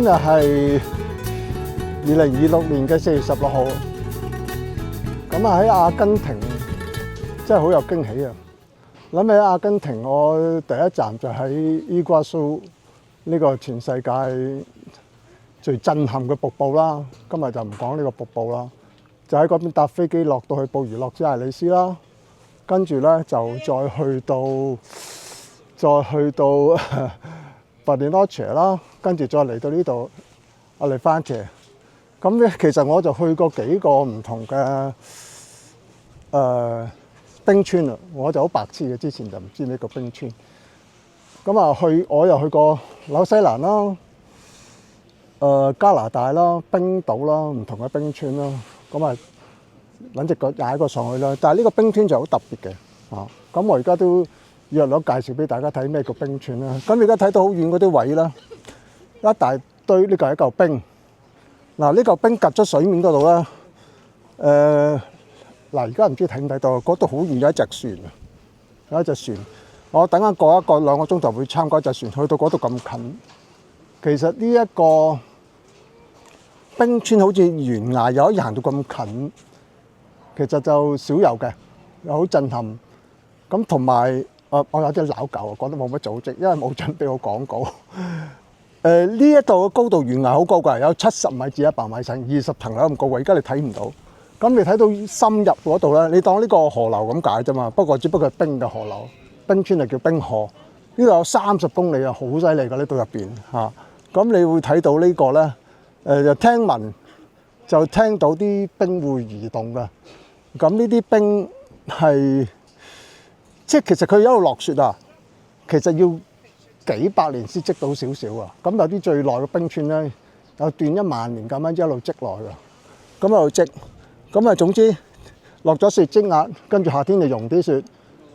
日係2026年嘅4月16號，咁啊喺阿根廷真係好有驚喜啊！諗起阿根廷，我第一站就喺伊瓜蘇呢個全世界最震撼嘅瀑布啦。今日就唔講呢個瀑布啦，就喺嗰邊搭飛機落到去布宜諾斯艾利斯啦，跟住咧就再去到巴列諾切啦，跟住再嚟到呢度阿利番謝。咁咧其實我就去過幾個唔同嘅冰川啊，我就好白痴嘅，之前就唔知呢個冰川。咁啊我又去過紐西蘭啦、加拿大啦、冰島啦，唔同嘅冰川啦。咁啊揾隻腳踩過上去啦。但係呢個冰川就好特別嘅啊。咁我而家都約略介紹俾大家睇咩叫冰川啦。咁而家睇到好遠嗰啲位啦，一大堆呢個係一嚿冰。嗱，呢嚿冰夾咗水面嗰度啦。嗱，而家唔知睇唔睇到，嗰度好遠有一隻船啊，有一隻船。我等間過2個鐘頭會參加隻船，去到嗰度咁近。其實呢一個冰川好似懸崖，又可以行到咁近，其實就少有嘅，又好震撼。咁同埋我有啲拗舊啊，講得冇乜組織，因為冇準備好廣告。呢一度嘅高度懸崖好高㗎，有70米至100米，成20層樓咁高㗎。而家你睇唔到。咁你睇到深入嗰度咧，你當呢個河流咁解啫嘛。不過只不過係冰嘅河流，冰川係叫冰河。呢度有30公里啊，好犀利㗎！呢度入邊嚇。咁你會睇到呢個咧，就聽聞就聽到啲冰會移動㗎。咁呢啲冰係即係其實佢一路落雪啊，其實要幾百年先積到少少啊。咁有啲最耐嘅冰川咧，有段1萬年咁樣一路積落去㗎。咁一路積。咁啊，總之落咗雪積壓，跟住夏天就融啲雪，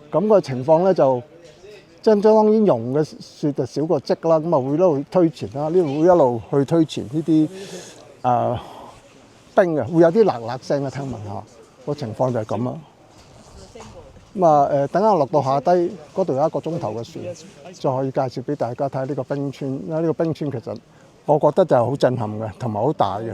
咁個情況咧就即係當然融嘅雪就少過積啦，咁啊會一路推前啦，呢度會一路去推前呢啲冰嘅，會有啲嗱嗱聲嘅，聽聞下個情況就係咁啦。咁啊等下落到下低嗰度有1個鐘頭嘅船，就可以介紹俾大家睇下呢個冰川。因為呢個冰川其實我覺得就係好震撼嘅，同埋好大嘅。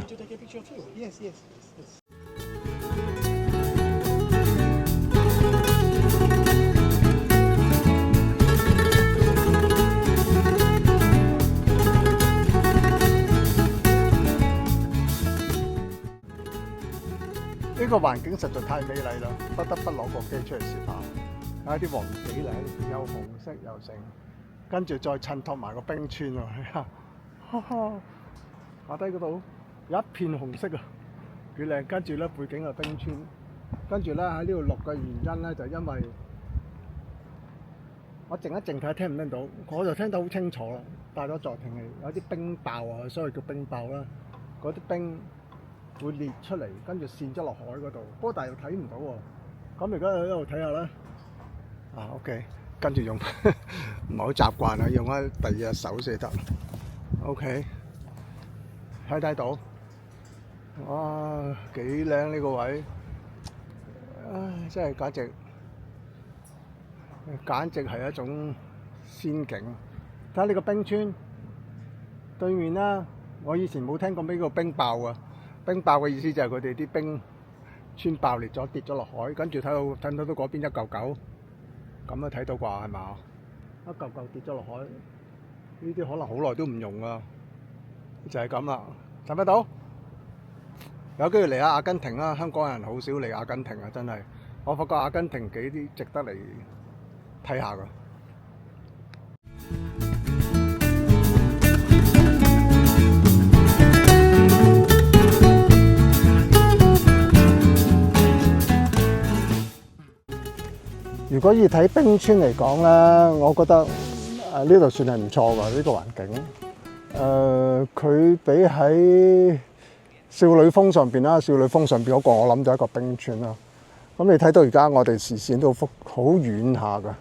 呢個環境實在太美麗啦，不得不攞個機出嚟試下。睇下啲黃地嚟，又紅色又成，跟住再襯托埋個冰川喎。下低嗰度有一片紅色啊，幾靚。跟住咧背景係冰川，跟住咧喺呢度落嘅原因咧就因為我靜一靜睇下聽唔聽到，我就聽得好清楚啦。帶咗助聽器，有啲冰爆啊，所以叫冰爆啦。嗰啲冰會裂出嚟，跟住跣咗落海嗰度。不過但係又睇唔到喎。咁而家喺度睇下啦。OK， 跟住用唔係好習慣啊，用翻第2隻手先得。OK， 睇到？哇，幾靚呢個位！真係簡直係一種仙境。睇下呢個冰川對面啦，我以前冇聽過咩叫冰爆啊！冰爆嘅意思就係佢哋啲冰川爆裂咗，跌咗落海，跟住睇到嗰邊一嚿嚿，咁都睇到啩係嘛？一嚿嚿跌咗落海，呢啲可能好耐都唔用啊，就係咁啦。睇唔睇到？有機會嚟下阿根廷啦，香港人好少嚟阿根廷啊，真係。我發覺阿根廷幾值得嚟睇下㗎。如果以睇冰川嚟講咧，我覺得呢度算係唔錯㗎，呢個環境。佢比喺少女峰上邊啦，少女峰上邊嗰個我諗就係一個冰川啦。咁你睇到而家我哋視線都好遠下㗎。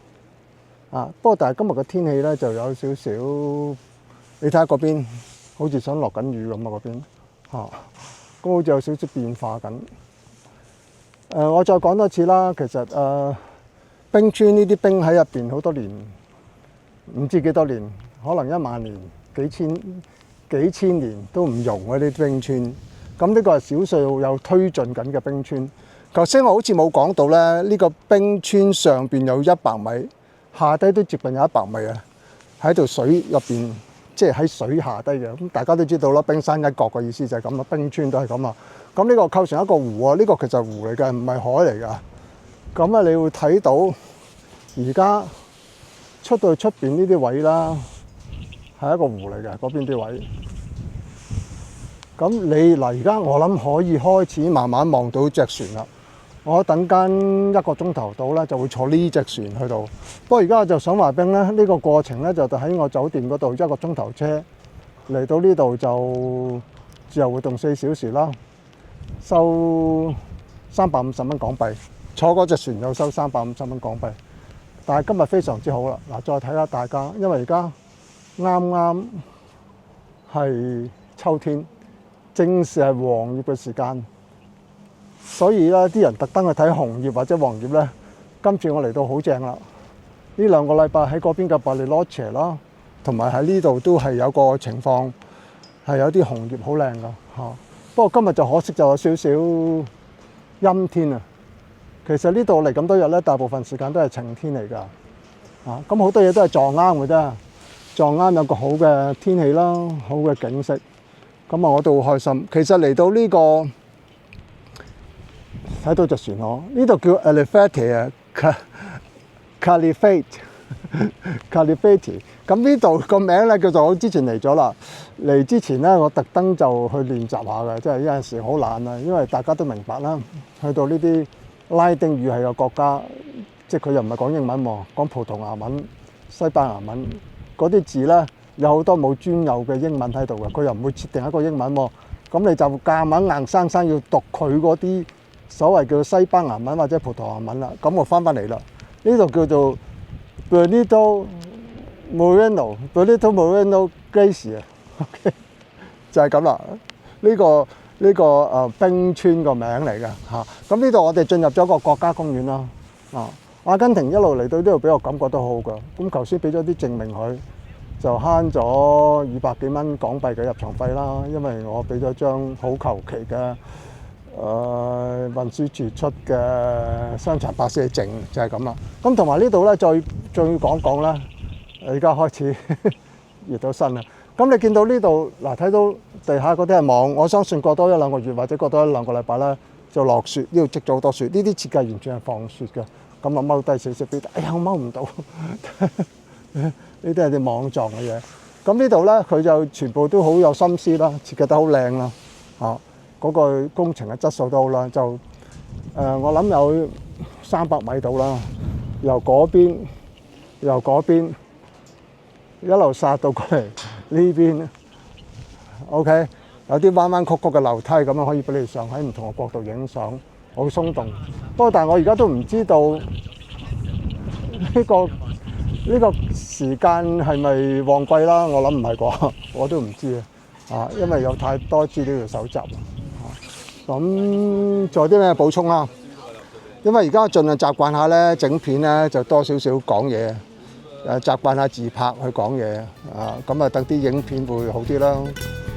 不過但係今日嘅天氣咧就有少少，你睇下嗰邊好似想落緊雨咁啊嗰邊。咁好似有少少變化緊。我再講多次啦，其實冰川呢啲冰喺入邊好多年，唔知幾多年，可能1萬年、幾千幾千年都唔溶嗰啲冰川。咁呢個係少數有推進緊嘅冰川。頭先我好似冇講到咧，呢個冰川上邊有100米，下低都接近有100米啊！喺度水入邊，即係喺水下低嘅。咁大家都知道啦，冰山一角嘅意思就係咁啦，冰川都係咁啊。咁呢個構成一個湖啊，呢個其實係湖嚟嘅，唔係海嚟㗎。咁啊，你會睇到而家出到出邊呢啲位啦，係一個湖嚟嘅，嗰邊啲位。咁你嗱，而家我諗可以開始慢慢望到隻船啦。我等間1個鐘頭到咧，就會坐呢隻船去到。不過而家我就想話俾你咧，呢個過程咧就喺我酒店嗰度1個鐘頭車嚟到呢度就自由活動4小時啦，收350蚊港幣。坐嗰隻船又收350蚊港幣。但係今日非常之好啦。嗱，再睇下大家，因為而家啱啱係秋天。正是係黃葉嘅時間，所以咧啲人特登去睇紅葉或者黃葉咧。今次我嚟到好正啦！呢2個禮拜喺嗰邊嘅巴利羅斜啦，同埋喺呢度都係有個情況係有啲紅葉好靚㗎嚇。不過今日就可惜就有少少陰天啊。其實呢度嚟咁多日咧，大部分時間都係晴天嚟㗎嚇。咁好多嘢都係撞啱嘅啫，撞啱有個好嘅天氣啦，好嘅景色。咁啊，我都好開心。其實嚟到呢個睇到隻船河，呢度叫 Elefante 啊 ，Califate。咁呢度個名咧叫做我之前嚟咗啦。嚟之前咧，我特登就去練習下嘅，即係有陣時好懶啊。因為大家都明白啦，去到呢啲拉丁語系嘅國家，即係佢又唔係講英文喎，講葡萄牙文、西班牙文嗰啲字咧。有好多冇專有嘅英文喺度嘅，佢又唔會設定一個英文喎。咁你就夾硬生生要讀佢嗰啲所謂叫西班牙文或者葡萄牙文啦。咁我翻嚟啦，呢度叫做 Benito Moreno Glacier， 就係咁啦。呢個冰川個名嚟嘅嚇。咁呢度我哋進入咗個國家公園啦。阿根廷一路嚟到呢度俾我感覺都好好㗎。咁頭先俾咗啲證明佢。就慳咗200幾蚊港幣嘅入場費啦，因為我俾咗張好求其嘅運輸處出嘅傷殘巴士證，就係咁啦。咁同埋呢度咧，再要講講啦。而家開始熱到身啦。咁你見到呢度嗱，睇到地下嗰啲係網，我相信過多1-2個月或者過多1-2個禮拜咧，就落雪。呢度積咗好多雪，呢啲設計完全係防雪嘅。咁啊踎低少少俾，哎呀我踎唔到。呢啲係啲網狀嘅嘢，咁呢度咧佢就全部都好有心思啦，設計得好靚啦，嗰個工程嘅質素都好啦，就我諗有300米到啦，由嗰邊一路殺到過嚟呢邊 ，OK， 有啲彎彎曲曲嘅樓梯咁樣可以俾你上，喺唔同嘅角度影相，好鬆動。不過但係我而家都唔知道呢個時間係咪旺季啦？我諗唔係啩，我都唔知啊。因為有太多資料要搜集。咁仲有啲咩補充啊？因為而家盡量習慣下咧，整片咧就多少少講嘢，習慣下自拍去講嘢啊。咁啊，等啲影片會好啲啦。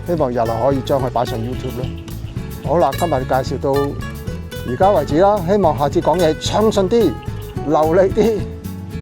希望日後可以將佢擺上 YouTube 啦。好啦，今日介紹到而家為止啦。希望下次講嘢暢順啲、流利啲。